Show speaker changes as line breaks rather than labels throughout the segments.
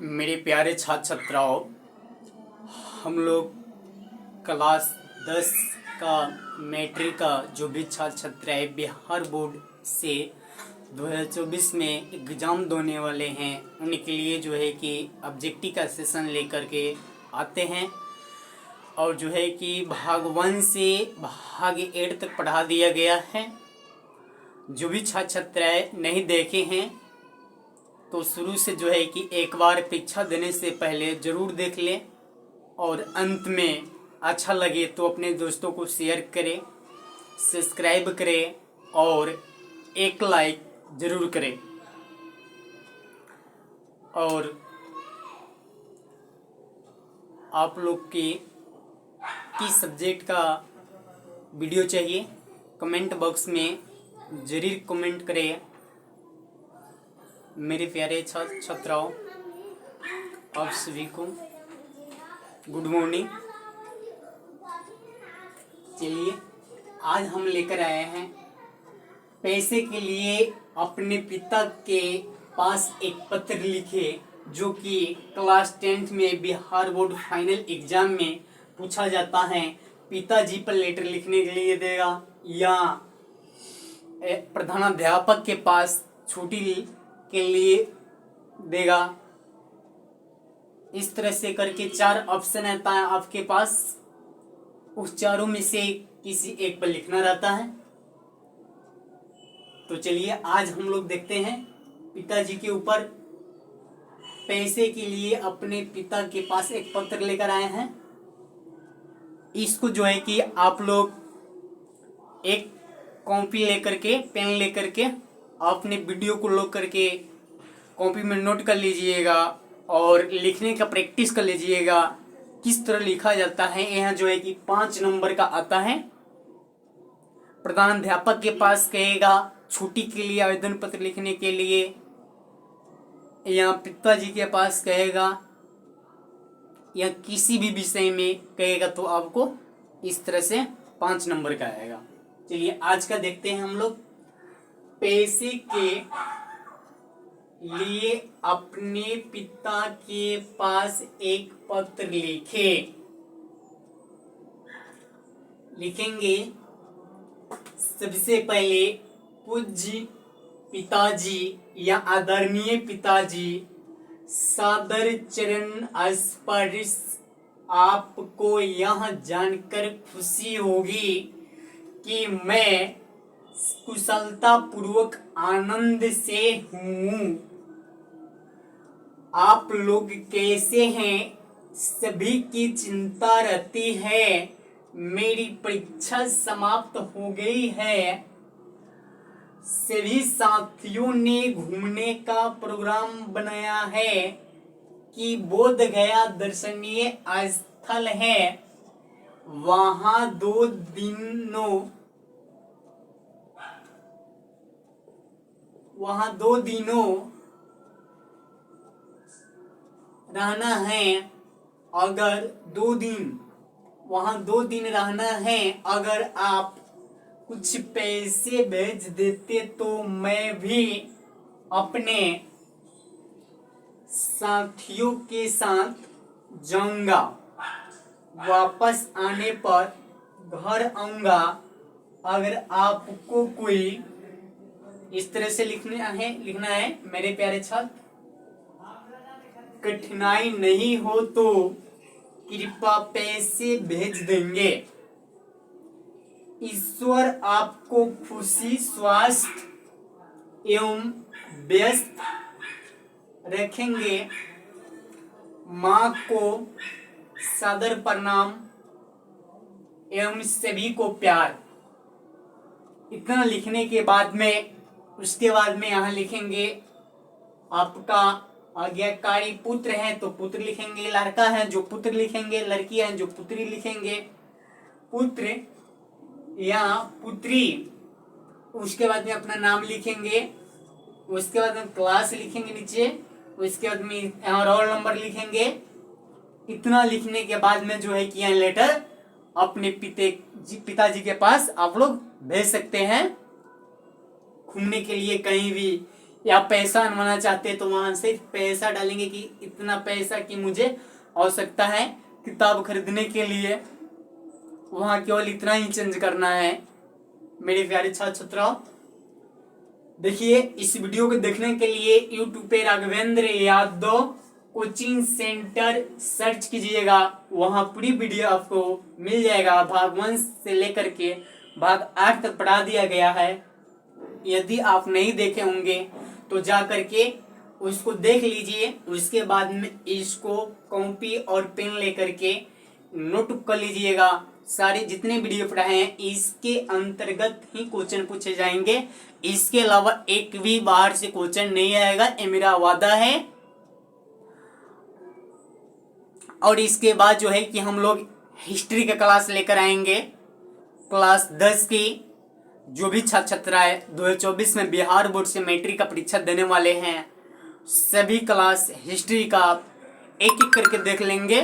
मेरे प्यारे छात्र छात्राओं, हम लोग क्लास 10 का मैट्रिक का जो भी छात्र छात्रा है बिहार बोर्ड से 2024 में एग्ज़ाम देने वाले हैं, उनके लिए जो है कि ऑब्जेक्टिव का सेशन लेकर के आते हैं। और जो है कि भाग 1 से भाग 8 तक पढ़ा दिया गया है। जो भी छात्र छात्राएँ नहीं देखे हैं तो शुरू से जो है कि एक बार परीक्षा देने से पहले ज़रूर देख लें, और अंत में अच्छा लगे तो अपने दोस्तों को शेयर करें, सब्सक्राइब करें और एक लाइक ज़रूर करें। और आप लोग की किस सब्जेक्ट का वीडियो चाहिए कमेंट बॉक्स में ज़रूर कमेंट करें। मेरे प्यारे छात्र छात्राओं, आप सभी को गुड मॉर्निंग। चलिए आज हम लेकर आए हैं पैसे के लिए अपने पिता के पास एक पत्र लिखे, जो कि क्लास 10th में बिहार बोर्ड फाइनल एग्जाम में पूछा जाता है। पिताजी पर लेटर लिखने के लिए देगा या प्रधानाध्यापक के पास छुट्टी के लिए देगा। इस तरह से करके 4 ऑप्शन आता है आपके पास, उस चारों में से किसी एक पर लिखना रहता है। तो चलिए आज हम लोग देखते हैं पिताजी के ऊपर पैसे के लिए अपने पिता के पास एक पत्र लेकर आए हैं। इसको जो है कि आप लोग एक कॉपी लेकर के पेन लेकर के अपने वीडियो को लॉक करके कॉपी में नोट कर लीजिएगा और लिखने का प्रैक्टिस कर लीजिएगा किस तरह लिखा जाता है। यहाँ जो है कि 5 नंबर का आता है। प्रधानाध्यापक के पास कहेगा छुट्टी के लिए आवेदन पत्र लिखने के लिए, या पिताजी के पास कहेगा, या किसी भी विषय में कहेगा, तो आपको इस तरह से 5 नंबर का आएगा। चलिए आज का देखते हैं हम लोग। पैसे के लिए अपने पिता के पास एक पत्र लिखेंगे। सबसे पहले पूज्य पिताजी या आदरणीय पिताजी, सादर चरण स्पर्श। आपको यह जानकर खुशी होगी कि मैं कुशलता पूर्वक आनंद से हूँ। आप लोग कैसे हैं? सभी की चिंता रहती है। मेरी परीक्षा समाप्त हो गई है। सभी साथियों ने घूमने का प्रोग्राम बनाया है कि बोध गया दर्शनीय स्थल है। वहां 2 दिनों रहना है। अगर 2 दिन रहना है, अगर आप कुछ पैसे भेज देते तो मैं भी अपने साथियों के साथ जाऊंगा। वापस आने पर घर आऊंगा। अगर आपको कोई इस तरह से लिखना है मेरे प्यारे छात्र, कठिनाई नहीं हो तो कृपया पैसे भेज देंगे। ईश्वर आपको खुशी, स्वास्थ्य एवं व्यस्त रखेंगे। माँ को सादर प्रणाम एवं सभी को प्यार। इतना लिखने के बाद में उसके बाद में यहाँ लिखेंगे आपका आज्ञाकारी पुत्र है तो पुत्र लिखेंगे, लड़का है जो पुत्र लिखेंगे, लड़की है जो पुत्री लिखेंगे, पुत्र या पुत्री। उसके बाद में अपना नाम लिखेंगे, उसके बाद में क्लास लिखेंगे नीचे, उसके बाद में यहाँ रोल नंबर लिखेंगे। इतना लिखने के बाद में जो है कि यहाँ लेटर अपने पिताजी के पास आप लोग भेज सकते हैं घूमने के लिए कहीं भी, या पैसा बनवाना चाहते हैं तो वहां से पैसा डालेंगे कि इतना पैसा की मुझे आवश्यकता है किताब खरीदने के लिए, वहां केवल इतना ही चेंज करना है। मेरे प्यारे छात्र छात्राओं, देखिए इस वीडियो को देखने के लिए यूट्यूब पे Raghavendra Yadav coaching centre search कीजिएगा, वहां पूरी वीडियो आपको मिल जाएगा। भाग 1 से लेकर के भाग 8 तक पढ़ा दिया गया है। यदि आप नहीं देखे होंगे तो जा करके उसको देख लीजिए, उसके बाद में इसको कॉपी और पेन लेकर के नोट कर लीजिएगा। सारे जितने वीडियो पढ़ाए हैं इसके अंतर्गत ही क्वेश्चन पूछे जाएंगे, इसके अलावा एक भी बाहर से क्वेश्चन नहीं आएगा, ये मेरा वादा है। और इसके बाद जो है कि हम लोग हिस्ट्री का क्लास लेकर आएंगे, क्लास 10 की। जो भी छात्र छात्राएं 2024 में बिहार बोर्ड से मैट्रिक का परीक्षा देने वाले हैं, सभी क्लास हिस्ट्री का एक एक करके देख लेंगे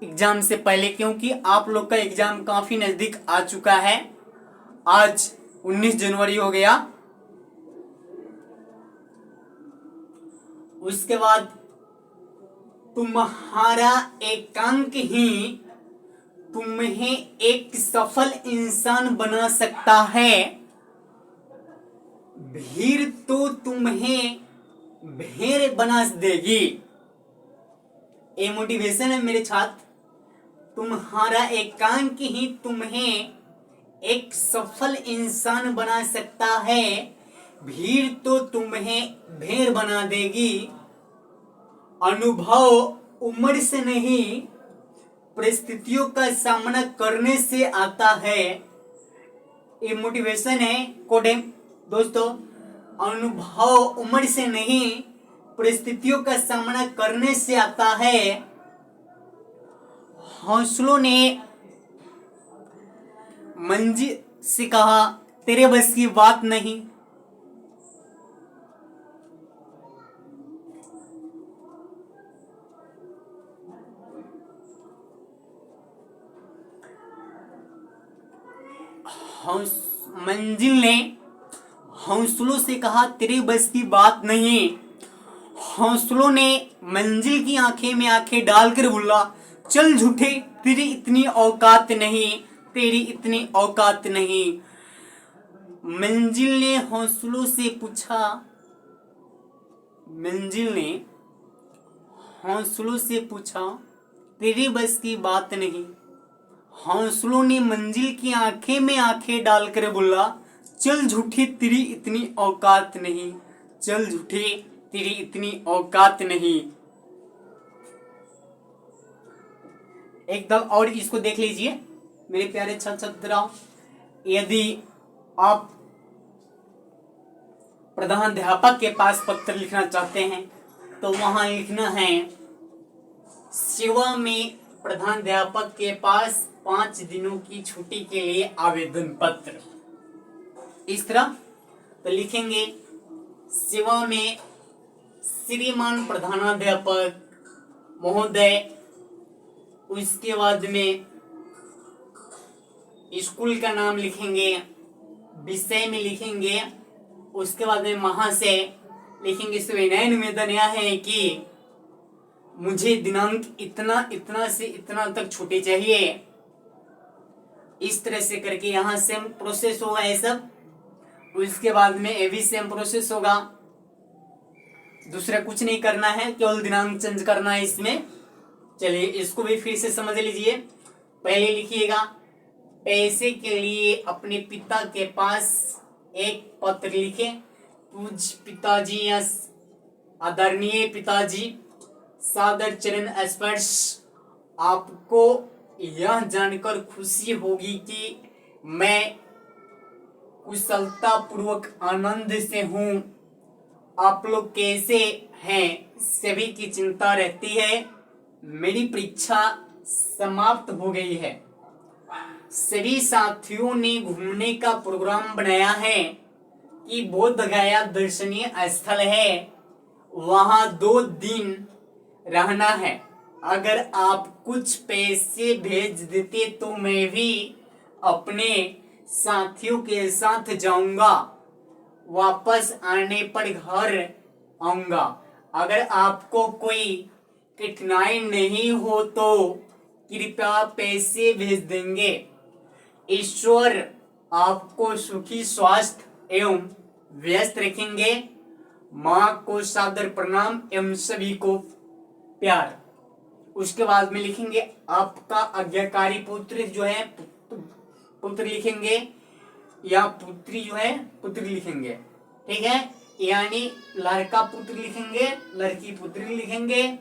एग्जाम से पहले, क्योंकि आप लोग का एग्जाम काफी नजदीक आ चुका है। आज 19 जनवरी हो गया। उसके बाद तुम्हारा एकांक ही तुम्हें एक सफल इंसान बना सकता है, भीड़ तो तुम्हें भेड़ बना देगी। ये मोटिवेशन है मेरे छात्र। तुम्हारा एकांक ही तुम्हें एक सफल इंसान बना सकता है, भीड़ तो तुम्हें भेड़ बना देगी। अनुभव उम्र से नहीं परिस्थितियों का सामना करने से आता है। ये मोटिवेशन है कोड है दोस्तों। अनुभव उम्र से नहीं परिस्थितियों का सामना करने से आता है। हौसलों ने मंजिल से कहा तेरे बस की बात नहीं। मंजिल ने हौसलों से कहा तेरे बस की बात नहीं। हौसलों ने मंजिल की आंखें में आंखें डालकर बोला चल झूठे तेरी इतनी औकात नहीं, तेरी इतनी औकात नहीं। मंजिल ने हौसलों से पूछा, मंजिल ने हौसलों से पूछा तेरी बस की बात नहीं। हौसलों ने मंजिल की आंखें में आंखें डालकर बोला चल झूठे तेरी इतनी औकात नहीं, चल झूठे तेरी इतनी औकात नहीं। एकदम और इसको देख लीजिए मेरे प्यारे छात्र छात्राओं। यदि आप प्रधानाध्यापक के पास पत्र लिखना चाहते हैं तो वहां लिखना है सेवा में प्रधानाध्यापक के पास 5 दिनों की छुट्टी के लिए आवेदन पत्र। इस तरह तो लिखेंगे सेवा में श्रीमान प्रधानाध्यापक महोदय। उसके बाद में स्कूल का नाम लिखेंगे, विषय में लिखेंगे, उसके बाद में वहां से लिखेंगे सुविनय निवेदन यह है कि मुझे दिनांक इतना इतना से इतना तक छुट्टी चाहिए। इस तरह से करके यहाँ सेम प्रोसेस होगा ये सब। उसके बाद में ये भी सेम प्रोसेस होगा, दूसरा कुछ नहीं करना है, केवल दिनांक चेंज करना है इसमें। चलिए इसको भी फिर से समझ लीजिए। पहले लिखिएगा पैसे के लिए अपने पिता के पास एक पत्र लिखे। पूज पिताजी या आदरणीय पिताजी, सादर चरण स्पर्श। आपको यह जानकर खुशी होगी कि मैं कुशलता पूर्वक आनंद से हूँ। आप लोग कैसे हैं सभी की चिंता रहती है। मेरी परीक्षा समाप्त हो गई है। सभी साथियों ने घूमने का प्रोग्राम बनाया है कि बोध गया दर्शनीय स्थल है, वहां 2 दिन रहना है। अगर आप कुछ पैसे भेज देते तो मैं भी अपने साथियों के साथ जाऊंगा। वापस आने पर घर आऊंगा। अगर आपको कोई कठिनाई नहीं हो तो कृपया पैसे भेज देंगे। ईश्वर आपको सुखी, स्वास्थ्य एवं व्यस्त रखेंगे। माँ को सादर प्रणाम एवं सभी को प्यार। उसके बाद में लिखेंगे आपका आज्ञाकारी पुत्र जो है, पुत्र लिखेंगे या पुत्री जो है पुत्री लिखेंगे, ठीक है। यानी लड़का पुत्र लिखेंगे, लड़की पुत्री लिखेंगे।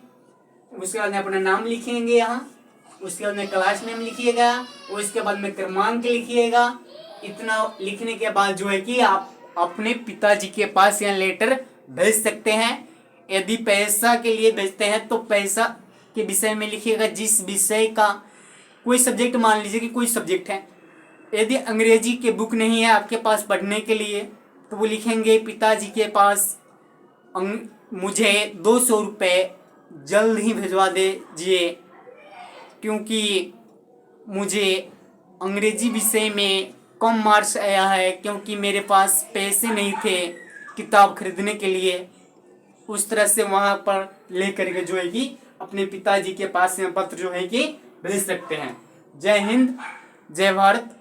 उसके बाद में अपना नाम लिखेंगे यहाँ, उसके बाद में क्लास नेम लिखिएगा, उसके बाद में क्रमांक लिखिएगा। इतना लिखने के बाद जो है कि आप अपने पिताजी के पास यह लेटर भेज सकते हैं। यदि पैसा के लिए भेजते हैं तो पैसा के विषय में लिखिएगा, जिस विषय का कोई सब्जेक्ट, मान लीजिए कि कोई सब्जेक्ट है। यदि अंग्रेजी के बुक नहीं है आपके पास पढ़ने के लिए तो वो लिखेंगे पिताजी के पास मुझे 200 रुपये जल्द ही भिजवा दीजिए, क्योंकि मुझे अंग्रेजी विषय में कम मार्क्स आया है, क्योंकि मेरे पास पैसे नहीं थे किताब खरीदने के लिए। उस तरह से वहाँ पर लेकर के जो है कि अपने पिताजी के पास पत्र जो है कि भेज सकते हैं। जय हिंद, जय भारत।